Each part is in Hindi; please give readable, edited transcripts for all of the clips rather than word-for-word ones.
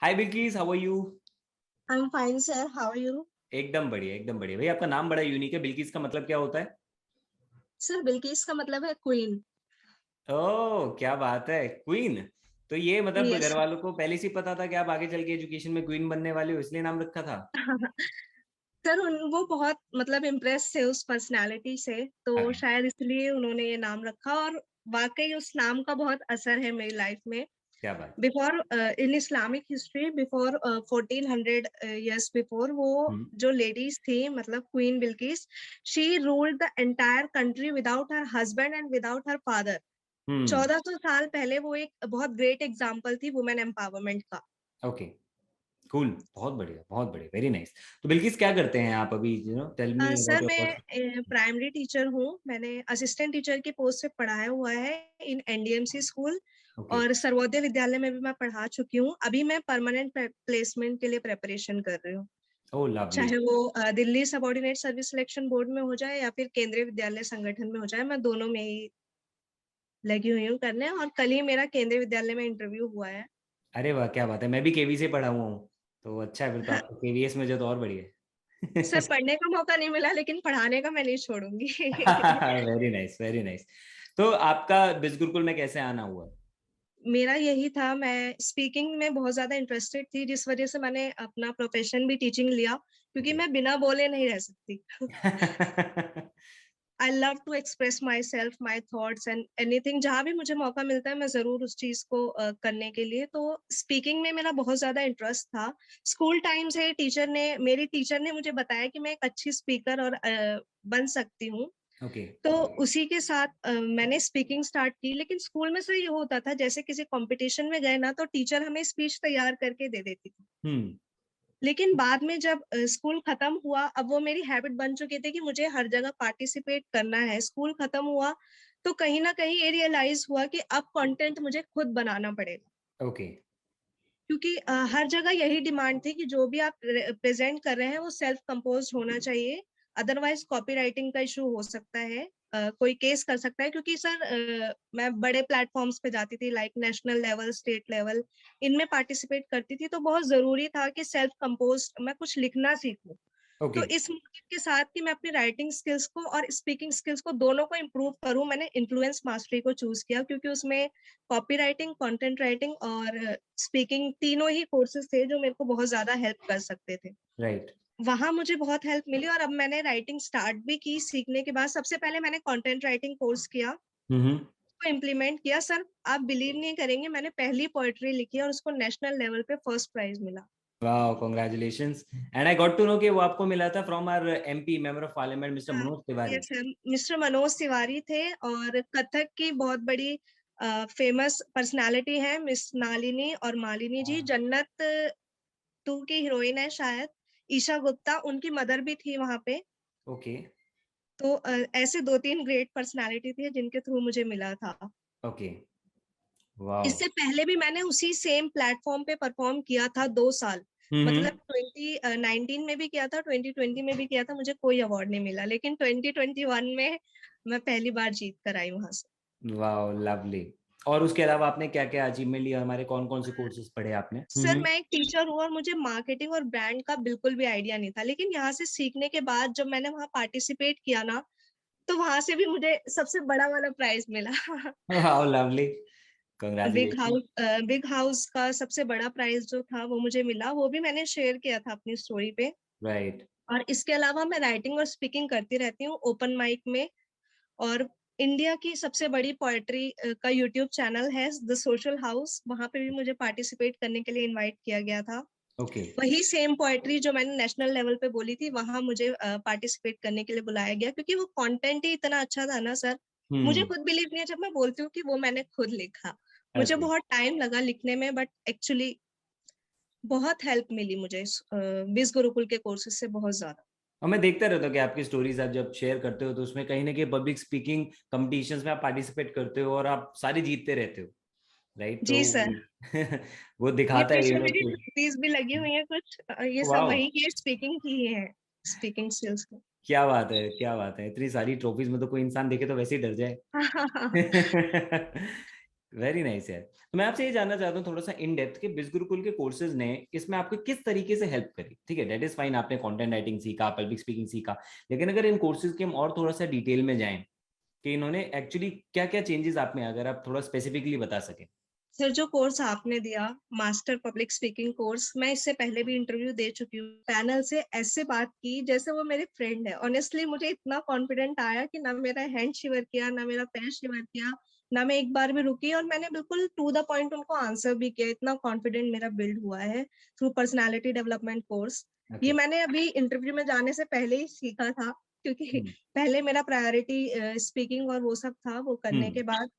Hi Bilkis, how are you? I am fine sir, how are you? एकदम बढ़िया, एकदम बढ़िया। भाई आपका नाम बड़ा यूनिक है। बिल्किस का मतलब क्या होता है? सर बिल्किस का मतलब है क्वीन। ओह, क्या बात है, क्वीन। तो ये मतलब घर यस। वालों को पहले से ही पता था कि आप आगे चल के एजुकेशन में क्वीन बनने वाले हो, इसलिए नाम रखा था? सर वो बहुत मतलब इम्प्रेस थे उस पर्सनालिटी से, तो अरे, शायद इसलिए उन्होंने ये नाम रखा। और वाकई उस नाम का बहुत असर है मेरी लाइफ में। क्या बात। Before in Islamic history, before 1400 years before, वो हम्म। जो लेडीज थी, मतलब queen Bilqis, she ruled the entire country without her husband and without her father. हम्म। 1400 साल पहले वो एक बहुत ग्रेट एग्जाम्पल थी वुमेन एम्पावरमेंट का। ओके। कूल, बहुत बढ़िया, बहुत बढ़िया, वेरी नाइस। तो बिल्किस क्या करते हैं आप अभी? Tell me about sir your person. मैं प्राइमरी टीचर हूँ। मैंने असिस्टेंट टीचर की पोस्ट से पढ़ाया हुआ है इन एनडीएमसी स्कूल। ओके। और सर्वोदय विद्यालय में भी मैं पढ़ा चुकी हूँ। अभी मैं परमानेंट प्लेसमेंट के लिए प्रेपरेशन कर रही हूँ। ओह लवली। चाहे वो Delhi subordinate service selection board में हो जाए या फिर केंद्रीय विद्यालय संगठन में हो जाए, मैं दोनों में ही लगी हुई हूँ करने। और कल ही मेरा केंद्रीय विद्यालय में इंटरव्यू हुआ है। अरे वाह, क्या बात है। मैं भी केवी से पढ़ा हुआ हूँ। तो अच्छा है, फिर तो आपको केवीएस में जो तो और बढ़िया सर है। पढ़ने का मौका नहीं मिला, लेकिन पढ़ाने का मैं नहीं छोड़ूंगी। Very nice, very nice. तो आपका बिज गुरुकुल में कैसे आना हुआ? मेरा यही था, मैं स्पीकिंग में बहुत ज्यादा इंटरेस्टेड थी, जिस वजह से मैंने अपना प्रोफेशन भी टीचिंग लिया, क्योंकि ओके। मैं बिना बोले नहीं रह सकती। I love to express myself, my thoughts and anything. जहां भी मुझे मौका मिलता है मैं जरूर उस चीज को करने के लिए, तो स्पीकिंग में मेरा बहुत ज्यादा इंटरेस्ट था। स्कूल टाइम से मेरी टीचर ने मुझे बताया कि मैं एक अच्छी स्पीकर और बन सकती हूँ। ओके। तो उसी के साथ मैंने स्पीकिंग स्टार्ट की। लेकिन स्कूल में सर ये होता था, जैसे किसी कंपटीशन में गए ना, तो टीचर हमें स्पीच तैयार करके दे देती थी। हम्म। लेकिन बाद में जब स्कूल खत्म हुआ, अब वो मेरी हैबिट बन चुकी थी कि मुझे हर जगह पार्टिसिपेट करना है। स्कूल खत्म हुआ तो कहीं ना कहीं ये रियलाइज हुआ कि अब कंटेंट मुझे खुद बनाना पड़ेगा। ओके। क्योंकि हर जगह यही डिमांड थी कि जो भी आप प्रेजेंट कर रहे हैं वो सेल्फ कंपोज होना चाहिए। अदरवाइज कॉपीराइटिंग का इशू हो सकता है, कोई केस कर सकता है। क्योंकि सर मैं बड़े प्लेटफॉर्म्स पे जाती थी, like national level, state level, इनमें पार्टिसिपेट करती थी, तो बहुत जरूरी था कि सेल्फ कंपोज मैं कुछ लिखना सीखूं। ओके। तो इस मोटिव के साथ कि मैं अपनी राइटिंग स्किल्स को और स्पीकिंग स्किल्स को दोनों को इम्प्रूव करूं, मैंने इन्फ्लुएंस मास्टरी को चूज किया, क्योंकि उसमें कॉपी राइटिंग, कॉन्टेंट राइटिंग और स्पीकिंग तीनों ही कोर्सेज थे जो मेरे को बहुत ज्यादा हेल्प कर सकते थे। राइट। वहां मुझे बहुत हेल्प मिली, और अब मैंने राइटिंग स्टार्ट भी की। सीखने के बाद सबसे पहले मैंने कंटेंट राइटिंग कोर्स किया, हम्म। उसको इम्प्लीमेंट किया। सर आप बिलीव नहीं करेंगे, मैंने पहली पोएट्री लिखी और उसको नेशनल लेवल पे फर्स्ट प्राइज मिला। वाह, congratulations. And I got to know कि वो आपको मिला था from our MP member of parliament mister हाँ, Manoj Tiwari. Yes sir, mister Manoj Tiwari थे। और कथक की बहुत बड़ी फेमस पर्सनालिटी है मिस नालिनी और मालिनी जी, जन्नत टू की हीरोइन है शायद, ईशा गुप्ता, उनकी मदर भी थी वहां पे। ओके। तो ऐसे दो तीन ग्रेट पर्सनालिटी थी जिनके थ्रू मुझे मिला था। ओके। वाह। इससे पहले भी मैंने उसी सेम प्लेटफॉर्म पे परफॉर्म किया था 2 साल। हम्म। मतलब 2019 में भी किया था, 2020 में भी किया था, मुझे कोई अवार्ड नहीं मिला। लेकिन 2021 में मैं पहली बार जीत कर आई वहां से। वाह, लवली। और उसके अलावा आपने क्या क्या अचीवमेंट लिया? हमारे कौन कौन से कोर्सेज पढ़े आपने? सर मैं एक टीचर हूँ और मुझे मार्केटिंग और ब्रांड का बिल्कुल भी आइडिया नहीं था। लेकिन यहाँ से सीखने के बाद जब मैंने वहाँ पार्टिसिपेट किया ना, तो वहां से भी मुझे सबसे बड़ा वाला प्राइज मिला। वाह, lovely. Big congratulation. House, big house का सबसे बड़ा प्राइज जो था वो मुझे मिला, वो भी मैंने शेयर किया था अपनी स्टोरी पे। राइट। और इसके अलावा मैं राइटिंग और स्पीकिंग करती रहती हूँ ओपन माइक में। और इंडिया की सबसे बड़ी पोएट्री का यूट्यूब चैनल है द सोशल हाउस, वहां पे भी मुझे पार्टिसिपेट करने के लिए इनवाइट किया गया था। ओके। वही सेम पोएट्री जो मैंने नेशनल लेवल पे बोली थी, वहां मुझे पार्टिसिपेट करने के लिए बुलाया गया, क्योंकि वो कंटेंट ही इतना अच्छा था ना सर। मुझे हम्म। खुद बिलीव नहीं है जब मैं बोलती हूँ कि वो मैंने खुद लिखा। मुझे ओके। बहुत टाइम लगा लिखने में, बट एक्चुअली बहुत हेल्प मिली मुझे इस बिस गुरुकुल के कोर्सेज से, बहुत ज्यादा। और मैं देखता रहता हूँ कि आपकी स्टोरीज आप जब शेयर करते हो तो उसमें कहीं ना कहीं पब्लिक स्पीकिंग कंपटीशंस में आप पार्टिसिपेट करते हो और आप सारे जीतते रहते हो। राइट, तो जी सर। वो ये दिखाता है पीछे यू नो मेरी कि ट्रॉफीज भी लगी हुई है कुछ, ये सब वाह, वही की स्पीकिंग की ही है, स्पीकिंग स्किल्स की। क्या बात है, क्या बात है। इतनी सारी ट्रॉफीज में तो कोई इंसान देखे तो वैसे ही डर जाए। वेरी नाइस यार। तो मैं आपसे ये जानना चाहता हूँ थोड़ा सा इन डेप्थ कि बिज गुरुकुल के कोर्सेज ने इसमें आपको किस तरीके से हेल्प करी। ठीक है, दैट इज फाइन, आपने कंटेंट राइटिंग सीखा, पब्लिक स्पीकिंग सीखा, लेकिन अगर इन कोर्सेज के हम और थोड़ा सा डिटेल में जाएं कि इन्होंने एक्चुअली क्या क्या चेंजेस आप में, अगर आप थोड़ा स्पेसिफिकली बता सकें। सर जो कोर्स आपने दिया, मास्टर पब्लिक स्पीकिंग कोर्स, मैं इससे पहले भी इंटरव्यू दे चुकी हूँ। पैनल से ऐसे बात की जैसे वो मेरे फ्रेंड है। ऑनेस्टली मुझे इतना कॉन्फिडेंट आया कि ना मेरा हैंड शिवर किया, ना मेरा पैर शिवर किया, ना मैं एक बार भी रुकी, और मैंने बिल्कुल टू द पॉइंट उनको आंसर भी किया। इतना कॉन्फिडेंट मेरा बिल्ड हुआ है थ्रू पर्सनैलिटी डेवलपमेंट कोर्स। ये ओके। मैंने अभी इंटरव्यू में जाने से पहले ही सीखा था, क्योंकि पहले मेरा प्रायोरिटी स्पीकिंग और वो सब था। वो करने के बाद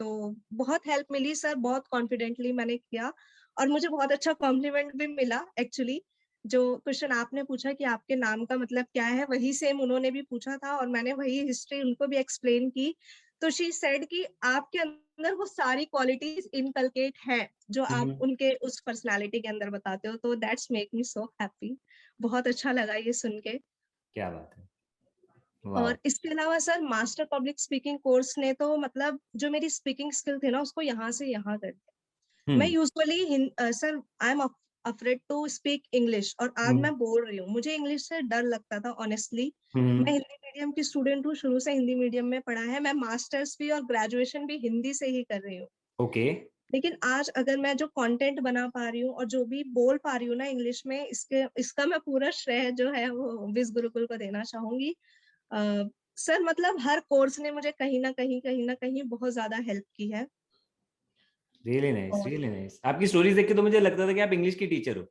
तो बहुत हेल्प मिली सर, बहुत कॉन्फिडेंटली मैंने किया, और मुझे बहुत अच्छा कॉम्प्लीमेंट भी मिला एक्चुअली। जो क्वेश्चन आपने पूछा कि आपके नाम का मतलब क्या है, वही सेम उन्होंने भी पूछा था, और मैंने वही हिस्ट्री उनको भी एक्सप्लेन की। तो शी सेड कि आपके अंदर वो सारी क्वालिटीज इनकलकेट है जो आप उनके उस पर्सनालिटी के अंदर बताते हो। तो that's make me so happy. बहुत अच्छा लगा ये सुन के। क्या बात है, वाह। और इसके अलावा sir master public speaking course ने तो मतलब जो मेरी स्पीकिंग स्किल थी ना, उसको यहाँ से यहाँ कर दिया। मैं हम्म। Usually sir I am afraid to speak English, और आज हम्म। मैं बोल रही हूँ। मुझे इंग्लिश से डर लगता था ऑनेस्टली। मैं हम्म। हिंदी मीडियम की स्टूडेंट हूँ, शुरू से हिंदी मीडियम में पढ़ा है। मैं मास्टर्स भी और ग्रेजुएशन भी हिंदी से ही कर रही हूँ। ओके। लेकिन आज अगर मैं जो कंटेंट बना पा रही हूँ और जो भी बोल पा रही हूँ ना इंग्लिश में, इसका मैं पूरा श्रेय जो है वो विज गुरुकुल को देना चाहूंगी। सर मतलब हर कोर्स ने मुझे कहीं ना कहीं बहुत ज्यादा हेल्प की है। रियली नाइस, और रियली नाइस। आपकी स्टोरीज देख के तो मुझे लगता था कि आप इंग्लिश की टीचर हो।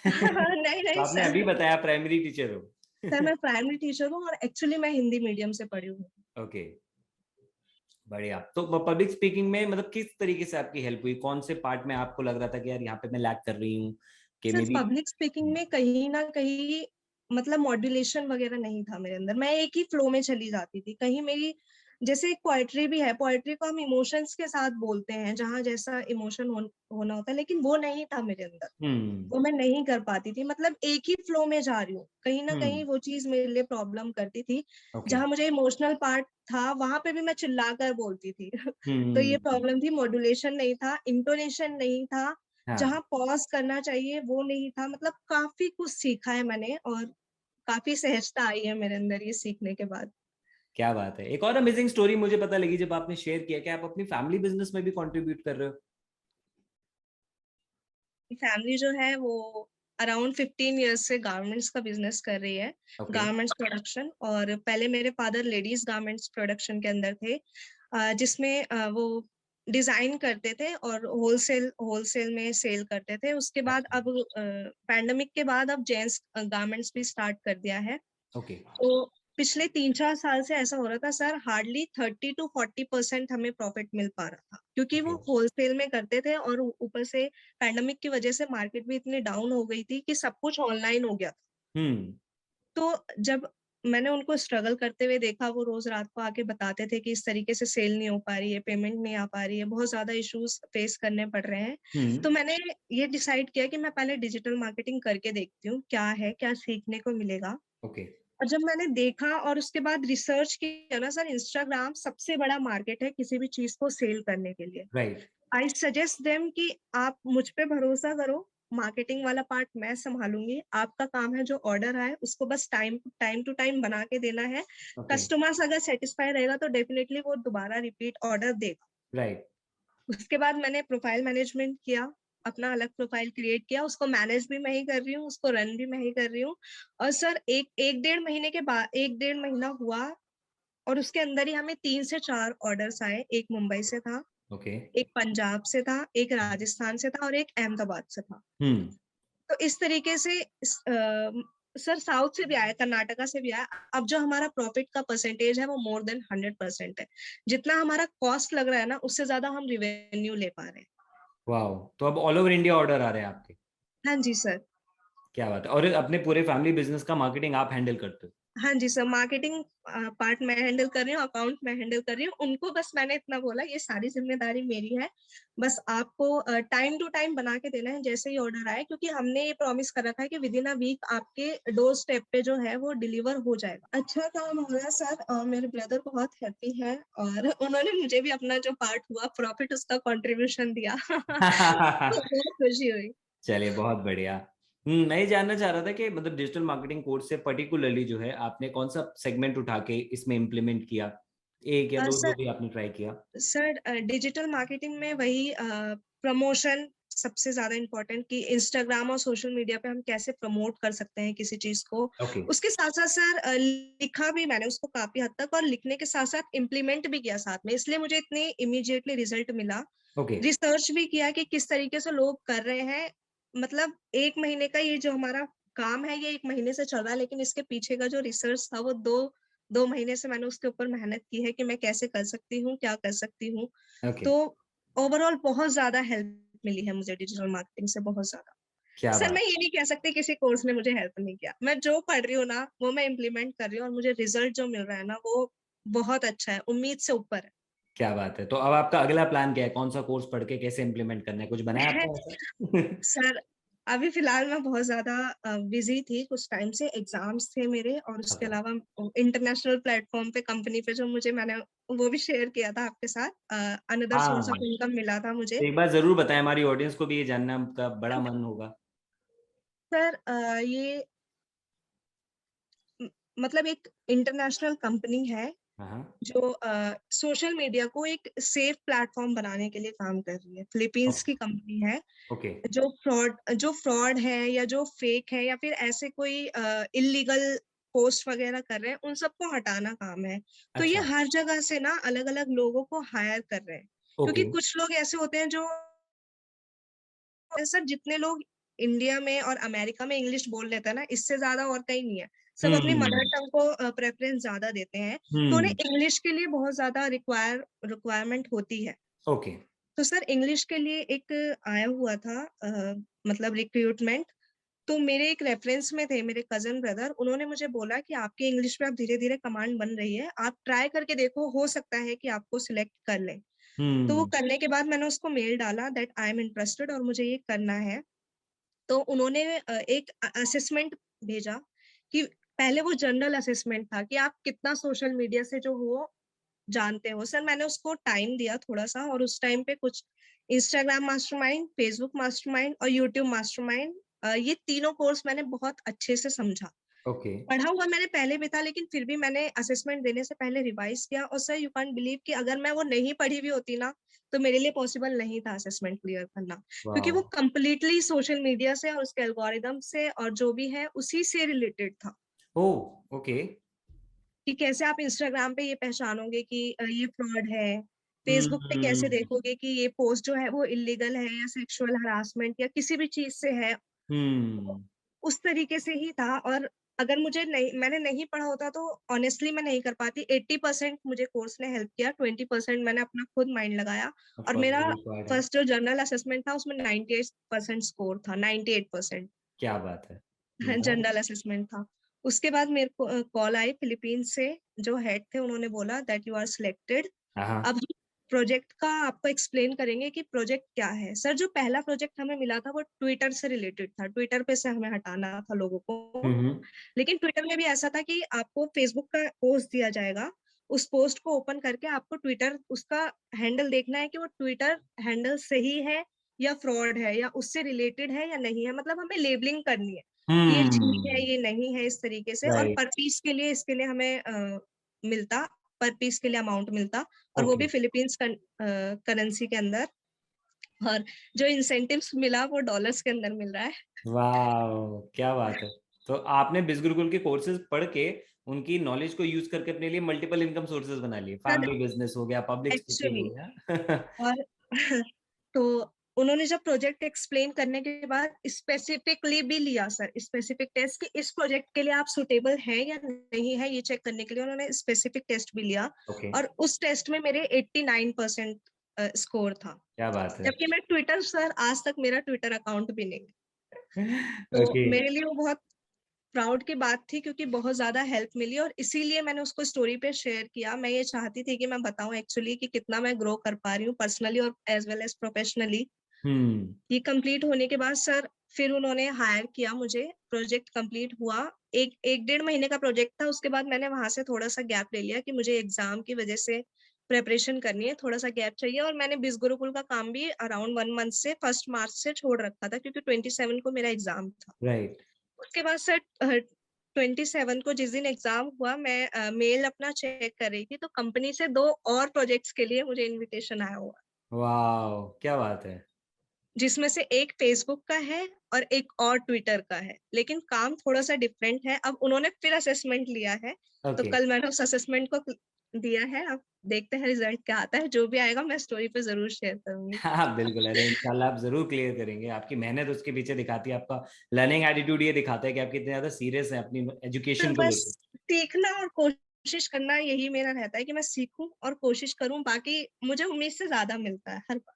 नहीं तो नहीं आपने अभी सर। बताया प्राइमरी टीचर हो। सर मैं प्राइमरी टीचर हूँ, और एक्चुअली मैं हिंदी मीडियम से पढ़ी हूँ। ओके, बढ़िया। तो पब्लिक स्पीकिंग में मतलब किस तरीके से आपकी हेल्प हुई, कौन से पार्ट में आपको लग रहा था कि यार यहाँ पे मैं लैग कर रही हूँ कि sir may be. Public speaking में कहीं ना कहीं मतलब मॉड्यूलेशन वगैरह नहीं था मेरे अंदर। मैं एक ही फ्लो में चली जाती थी। कहीं मेरी जैसे एक पोएट्री भी है, पोएट्री को हम इमोशंस के साथ बोलते हैं, जहाँ जैसा इमोशन होना होता है, लेकिन वो नहीं था मेरे अंदर। हम्म। वो मैं नहीं कर पाती थी। मतलब एक ही फ्लो में जा रही हूँ, कहीं ना हम्म। कहीं वो चीज मेरे लिए प्रॉब्लम करती थी। ओके। जहाँ मुझे इमोशनल पार्ट था, वहां पे भी मैं चिल्ला कर बोलती थी। तो ये हम्म। प्रॉब्लम थी। मॉड्यूलेशन नहीं था, इंटोनेशन नहीं था, हाँ। जहाँ पॉज करना चाहिए वो नहीं था। मतलब काफी कुछ सीखा है मैंने, और काफी सहजता आई है मेरे अंदर ये सीखने के बाद। क्या बात है। एक और अमेजिंग स्टोरी मुझे पता लगी जब आपने शेयर किया कि आप अपनी फैमिली बिजनेस में भी कंट्रीब्यूट कर रहे हो। फैमिली जो है वो अराउंड 15 ईयर्स से गारमेंट्स का बिजनेस कर रही है। ओके। Garments production. और पहले मेरे फादर लेडीज गारमेंट्स प्रोडक्शन के अंदर थे, जिसमें वो डिजाइन करते थे और होलसेल होलसेल में सेल करते थे। उसके बाद अच्छा। अब पैंडमिक के बाद अब जेंट्स गारमेंट्स भी स्टार्ट कर दिया है। ओके। तो पिछले 3-4 साल से ऐसा हो रहा था सर, हार्डली 30 to 40% हमें प्रॉफिट मिल पा रहा था, क्योंकि वो ओके। होलसेल में करते थे, और ऊपर से पैंडमिक की वजह से मार्केट भी इतनी डाउन हो गई थी कि सब कुछ ऑनलाइन हो गया था। हम्म। तो जब मैंने उनको स्ट्रगल करते हुए देखा, वो रोज रात को आके बताते थे कि इस तरीके से सेल नहीं हो पा रही है, पेमेंट नहीं आ पा रही है, बहुत ज्यादा इश्यूज फेस करने पड़ रहे हैं। हम्म। तो मैंने ये डिसाइड किया कि मैं पहले डिजिटल मार्केटिंग करके देखती हूँ क्या है, क्या सीखने को मिलेगा। ओके। और जब मैंने देखा और उसके बाद रिसर्च किया ना सर, इंस्टाग्राम सबसे बड़ा मार्केट है किसी भी चीज को सेल करने के लिए। राइट। आई सजेस्ट देम कि आप मुझ पे भरोसा करो, मार्केटिंग वाला पार्ट मैं संभालूंगी। आपका काम है जो ऑर्डर आए उसको बस टाइम टू टाइम बना के देना है। ओके। कस्टमर्स अगर सेटिस्फाई रहेगा तो डेफिनेटली वो दोबारा रिपीट ऑर्डर देगा। राइट। उसके बाद मैंने प्रोफाइल मैनेजमेंट किया, अपना अलग प्रोफाइल क्रिएट किया। उसको मैनेज भी मैं ही कर रही हूँ, उसको रन भी मैं ही कर रही हूँ। और सर एक एक डेढ़ महीने के बाद, एक डेढ़ महीना हुआ, और उसके अंदर ही हमें 3 से 4 ऑर्डर्स आए। एक मुंबई से था, ओके। एक पंजाब से था, एक राजस्थान से था, और एक अहमदाबाद से था। हम्म। तो इस तरीके से सर साउथ से भी आया, कर्नाटका से भी आया। अब जो हमारा प्रॉफिट का परसेंटेज है वो मोर देन 100% है। जितना हमारा कॉस्ट लग रहा है ना, उससे ज्यादा हम रिवेन्यू ले पा रहे हैं। वाह, तो अब ऑल ओवर इंडिया ऑर्डर आ रहे हैं आपके। हाँ जी सर। क्या बात है। और अपने पूरे फैमिली बिजनेस का मार्केटिंग आप हैंडल करते हो। हाँ जी सर, मार्केटिंग पार्ट मैं हैंडल कर रही हूँ, अकाउंट मैं हैंडल कर रही हूँ। उनको बस मैंने इतना बोला ये सारी ज़िम्मेदारी मेरी है। बस आपको टाइम टू टाइम बना के देना है जैसे ही ऑर्डर आए, क्योंकि हमने ये प्रॉमिस कर रखा है कि विदिन अ वीक आपके डोर स्टेप पे जो है वो डिलीवर हो जाएगा। अच्छा काम हो रहा है सर, मेरे ब्रदर बहुत हैप्पी है और उन्होंने मुझे भी अपना जो पार्ट हुआ प्रॉफिट उसका कंट्रीब्यूशन दिया। तो बहुत खुशी हुई। चलिए बहुत बढ़िया। मैं ये जानना चाह रहा था कि मतलब डिजिटल मार्केटिंग कोर्स से पर्टिकुलरली जो है आपने कौन सा सेगमेंट उठा के इसमें इम्प्लीमेंट किया, एक या दो जो सर भी आपने ट्राई किया? डिजिटल मार्केटिंग में वही प्रमोशन सबसे ज्यादा इम्पोर्टेंट, कि इंस्टाग्राम और सोशल मीडिया पे हम कैसे प्रमोट कर सकते हैं किसी चीज को। ओके। उसके साथ साथ सर लिखा भी मैंने उसको काफी हद तक, और लिखने के साथ साथ इम्प्लीमेंट भी किया साथ में, इसलिए मुझे इतनी इमीडिएटली रिजल्ट मिला। ओके। रिसर्च भी किया कि किस तरीके से लोग कर रहे हैं। मतलब 1 महीने का ये जो हमारा काम है ये 1 महीने से चल रहा है, लेकिन इसके पीछे का जो रिसर्च था वो दो 2 महीने से मैंने उसके ऊपर मेहनत की है कि मैं कैसे कर सकती हूँ, क्या कर सकती हूँ। ओके। तो ओवरऑल बहुत ज़्यादा हेल्प मिली है मुझे डिजिटल मार्केटिंग से, बहुत ज़्यादा। क्या सर बात। मैं ये नहीं कह सकती किसी कोर्स ने मुझे हेल्प नहीं किया। मैं जो पढ़ रही हूँ ना, वो मैं इम्प्लीमेंट कर रही हूँ और मुझे रिजल्ट जो मिल रहा है ना, वो बहुत अच्छा है, उम्मीद से ऊपर है। क्या बात है, तो अब आपका अगला प्लान क्या है, कौन सा कोर्स पढ़ के कैसे इम्प्लीमेंट करना है, कुछ बनाया आपने ऐसा? सर अभी फिलहाल मैं बहुत ज़्यादा बिज़ी थी, कुछ टाइम से एग्ज़ाम्स थे मेरे, और उसके ओके। अलावा इंटरनेशनल प्लेटफ़ॉर्म पे कंपनी पे जो मैंने वो भी शेयर किया था आपके साथ, अनदर सोर्स हाँ, ऑफ इनकम मिला था तो मुझे। एक बार जरूर बताएं, हमारी ऑडियंस को भी ये जानना का बड़ा मन होगा। सर ये म मतलब एक इंटरनेशनल कंपनी है हाँ हाँ। जो सोशल मीडिया को एक सेफ प्लेटफ़ॉर्म बनाने के लिए काम कर रही है। फिलीपींस की कंपनी है। ओके। जो फ्रॉड है या जो फेक है या फिर ऐसे कोई इल्लीगल पोस्ट वगैरह कर रहे हैं, उन सबको हटाना काम है। तो ये अच्छा। हर जगह से ना अलग-अलग लोगों को हायर कर रहे हैं। क्योंकि ओके। कुछ लोग ऐसे होते हैं जो, सर जितने लोग इंडिया में और अमेरिका में इंग्लिश बोल लेते हैं ना, इससे ज़्यादा और कहीं नहीं है। सब अपनी मदर हम्म। टंग को प्रेफ़रेंस ज़्यादा देते हैं। तो उन्हें हम्म। इंग्लिश के लिए बहुत ज़्यादा रिक्वायरमेंट होती है। ओके। तो सर इंग्लिश के लिए एक आया हुआ था मतलब रिक्रूटमेंट। तो मेरे एक रेफरेंस में थे मेरे कज़न ब्रदर, उन्होंने मुझे बोला कि आपकी इंग्लिश में अब धीरे-धीरे कमांड बन रही है, आप ट्राई करके देखो, हो सकता है कि आपको सिलेक्ट कर लें। तो वो हम्म। करने के बाद मैंने उसको मेल डाला दैट आई एम इंटरेस्टेड और मुझे ये करना है। तो उन्होंने एक असेसमेंट भेजा, कि पहले वो जनरल असेसमेंट था कि आप कितना सोशल मीडिया से जो हो जानते हो। सर मैंने उसको टाइम दिया थोड़ा-सा, और उस टाइम पे कुछ इंस्टाग्राम मास्टरमाइंड, फेसबुक मास्टरमाइंड और यूट्यूब मास्टरमाइंड, ये तीनों कोर्स मैंने बहुत अच्छे से समझा। ओके। पढ़ा हुआ मैंने पहले भी था, लेकिन फिर भी मैंने असेसमेंट देने से पहले रिवाइज़ किया, और सर यू कांट बिलीव कि अगर मैं वो नहीं पढ़ी हुई होती ना, तो मेरे लिए पॉसिबल नहीं था असेसमेंट क्लियर करना। क्योंकि वाओ। वो कंप्लीटली सोशल मीडिया से और उसके एल्गोरिदम से और जो भी है उसी से रिलेटेड था। ओह। ओके। कि कैसे आप इंस्टाग्राम पे ये पहचानोगे कि ये फ्रॉड है, फेसबुक पे कैसे हम्म। देखोगे कि ये पोस्ट जो है वो इल्लीगल है या सेक्सुअल हरासमेंट या किसी भी चीज़ से है। तो हम्म। उस तरीके से ही था, और अगर मैंने नहीं पढ़ा होता तो ऑनेस्टली मैं नहीं कर पाती। 80% मुझे कोर्स ने हेल्प किया, 20% मैंने अपना खुद माइंड लगाया, ऑफ और कोर्स, वो मेरा रिक्वायर्ड है। फर्स्ट जो जर्नल असेसमेंट था उसमें 98% स्कोर था, 98%। क्या बात है। बहुत। जनरल असेसमेंट था। उसके बाद मेरे को कॉल आई फिलीपींस से, जो हेड थे उन्होंने बोला दैट यू आर सिलेक्टेड। हाँ। अब हम प्रोजेक्ट का आपको एक्सप्लेन करेंगे कि प्रोजेक्ट क्या है। सर जो पहला प्रोजेक्ट हमें मिला था वो ट्विटर से रिलेटेड था, ट्विटर पे से हमें हटाना था लोगों को। हम्म। लेकिन ट्विटर में भी ऐसा था कि आपको फेसबुक का पोस्ट दिया जाएगा, उस पोस्ट को ओपन करके आपको ट्विटर उसका हैंडल देखना है कि वो ट्विटर हैंडल सही है या फ्रॉड है या उससे रिलेटेड है या नहीं है, मतलब हमें लेबलिंग करनी है कि ये ठीक है, हम्म। ये नहीं है, इस तरीके से। और राइट। पर पीस के लिए इसके लिए हमें मिलता, पर पीस के लिए अमाउंट मिलता, और वो ओके। भी फिलीपींस करेंसी के अंदर। और जो इंसेंटिव्स मिला वो डॉलर्स के अंदर मिल रहा है। वाह, क्या बात है। तो आपने बिज गुरुकुल के कोर्सेज पढ़ के उनकी नॉलेज को यूज करके अपने लिए मल्टीपल इनकम सोर्सेज बना लिए, सर फैमिली बिजनेस हो गया, पब्लिक स्पीकिंग हो एक्चुअली, गया। और तो उन्होंने जब प्रोजेक्ट एक्सप्लेन करने के बाद स्पेसिफिकली भी लिया सर, स्पेसिफिक टेस्ट कि इस प्रोजेक्ट के लिए आप सुटेबल हैं या नहीं है, ये चेक करने के लिए उन्होंने स्पेसिफिक टेस्ट भी लिया। ओके। और उस टेस्ट में मेरे 89% स्कोर था। क्या बात है। जबकि मैं ट्विटर, सर आज तक मेरा ट्विटर अकाउंट भी नहीं है। तो ओके। मेरे लिए वो बहुत प्राउड की बात थी क्योंकि बहुत ज़्यादा हेल्प मिली और इसीलिए मैंने उसको स्टोरी पे शेयर किया। मैं ये चाहती थी कि मैं बताऊँ एक्चुअली कि कितना मैं ग्रो कर पा रही हूँ पर्सनली और एज़ वेल एज़ प्रोफेशनली। हम्म। ये कंप्लीट होने के बाद सर फिर उन्होंने हायर किया मुझे, प्रोजेक्ट कंप्लीट हुआ। 1 डेढ़ महीने का प्रोजेक्ट था, उसके बाद मैंने वहाँ से थोड़ा-सा गैप ले लिया कि मुझे एग्ज़ाम की वज़ह से प्रिपरेशन करनी है, थोड़ा-सा गैप चाहिए और मैंने बिस गुरुकुल का काम भी अराउंड 1 मंथ से 1 मार्च से छोड़ रखा था क्योंकि 27 को मेरा एग्ज़ाम था। राइट। उसके बाद सर 27 को जिस दिन एग्ज़ाम हुआ मैं मेल अपना चेक कर रही थी, तो कंपनी से 2 और प्रोजेक्ट्स के लिए मुझे इन्विटेशन आया हुआ। वाओ, क्या बात है। जिसमें से एक फेसबुक का है और एक और ट्विटर का है, लेकिन काम थोड़ा-सा डिफरेंट है। अब उन्होंने फिर असेसमेंट लिया है, तो ओके। कल मैंने उस असेसमेंट को दिया है। अब देखते हैं रिजल्ट क्या आता है, जो भी आएगा मैं स्टोरी पे ज़रूर शेयर करूँगी। हाँ, बिल्कुल। अरे इंशाल्लाह आप ज़रूर क्लियर करेंगे। आपकी मेहनत उसके पीछे दिखाती है, आपका लर्निंग एटीट्यूड ये दिखाता है कि आप कितने ज़्यादा सीरियस हैं अपनी तो एजुकेशन को बस लेके। सीखना और कोशिश करना यही मेरा रहता है कि मैं सीखूँ और कोशिश करूँ, बाकी मुझे उम्मीद से ज़्यादा मिलता है हर बार।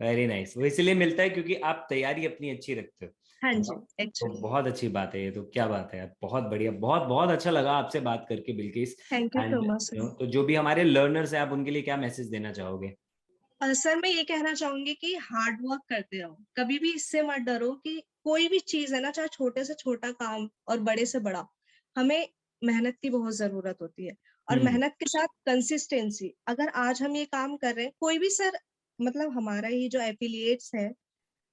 Very nice. वो इसलिए मिलता है क्योंकि आप तैयारी अपनी अच्छी रखते हो। हाँ है जी, ना? तो एक्चुअली। बहुत अच्छी बात है ये तो, क्या बात है यार, बहुत बढ़िया, बहुत बहुत अच्छा लगा आपसे बात करके Bilkis. Thank you so and much sir. तो जो भी हमारे लर्नर्स हैं, आप उनके लिए क्या मैसेज देना चाहोगे? सर मैं ये कहना चाहूँगी कि हार्ड वर्क करते रहो। कभी भी इससे मत डरो कि कोई भी चीज़ है ना, चाहे छोटे से छोटा काम और बड़े से बड़ा, हमें मेहनत की बहुत ज़रूरत होती है और हुँ, मेहनत के साथ कंसिस्टेंसी। अगर आज हम ये काम कर रहे हैं, कोई भी सर मतलब हमारा ही जो एफिलिएट्स है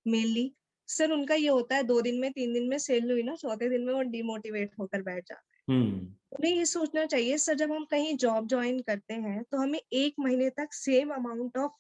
मेनली, सर उनका ये होता है 2 दिन में, 3 दिन में सेल हुई ना, चौथे दिन में वो डिमोटिवेट होकर बैठ जाते हैं। हुँ, उन्हें ये सोचना चाहिए सर जब हम कहीं जॉब जॉइन करते हैं तो हमें 1 महीने तक सेम अमाउंट ऑफ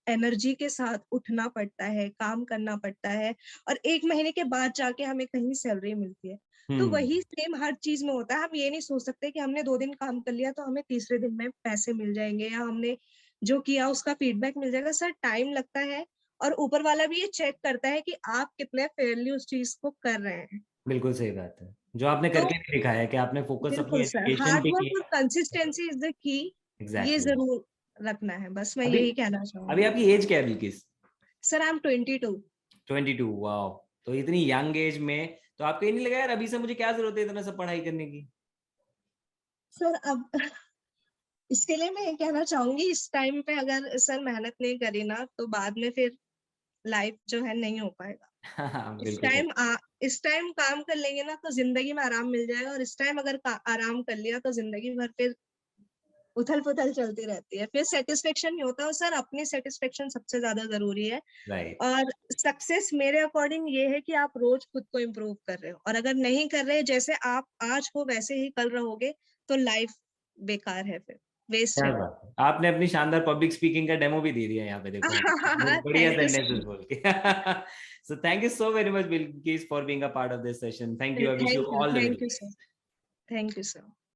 एनर्जी के साथ उठना पड़ता है, काम करना पड़ता है और 1 महीने के बाद जाके हमें कहीं सैलरी मिलती है। तो हुँ। वही सेम हर चीज़ में होता है। हम ये नहीं सोच सकते कि हमने 2 दिन काम कर लिया तो हमें तीसरे दिन में पैसे मिल जाएँगे या हमने जो किया उसका फीडबैक मिल जाएगा। सर टाइम लगता है और ऊपर वाला भी ये चेक करता है कि आप कितने फेयरली उस चीज़ को कर रहे हैं। बिल्कुल सही बात है। जो आपने तो करके भी दिखाया है कि आपने फ़ोकस अपनी बिल्कुल सर, एजुकेशन हार्ड पे वर्क और किया। कंसिस्टेंसी इज़ द की, ये एग्ज़ैक्टली। ज़रूर रखना है, बस मैं अभी यही कहना अभी चाहूँगी। आपकी एज क्या है Bilkis? Sir I M 22। 22, wow! तो इतनी यंग एज में तो आपको ये नहीं लगा यार अभी से मुझे क्या ज़रूरत है इतना सब पढ़ाई करने की? सर अब इसके लिए मैं ये कहना चाहूँगी इस टाइम पे अगर सर मेहनत नहीं करी ना, तो बाद में फिर लाइफ जो है नहीं हो पाएगा। हाँ, हाँ, इस बिल्कुल सही। टाइम इस टाइम काम कर लेंगे ना तो ज़िंदगी में आराम मिल जाएगा और इस टाइम अगर का आराम कर लिया तो ज़िंदगी भर फिर उथल-पुथल चलती रहती है। फिर सैटिस्फैक्शन नहीं होता और सर अपनी सैटिस्फैक्शन सबसे ज़्यादा ज़रूरी है। राइट। और सक्सेस मेरे अकॉर्डिंग ये है कि आप रोज खुद को इम्प्रूव कर रहे हो और अगर नहीं कर रहे जैसे आप आज हो वैसे ही कल रहोगे तो लाइफ बेकार है फिर वेस्ट क्या है। बात है! आपने अपनी शानदार पब्लिक स्पीकिंग का डेमो भी दे दिया यहाँ पे देखो। बहुत बढ़िया थैंक यू सेंटेंसेस सो बोल के। So thank you so very much Bilkis for being a part of this session. Thank you. I wish you all the very thank you sir best. Thank you sir.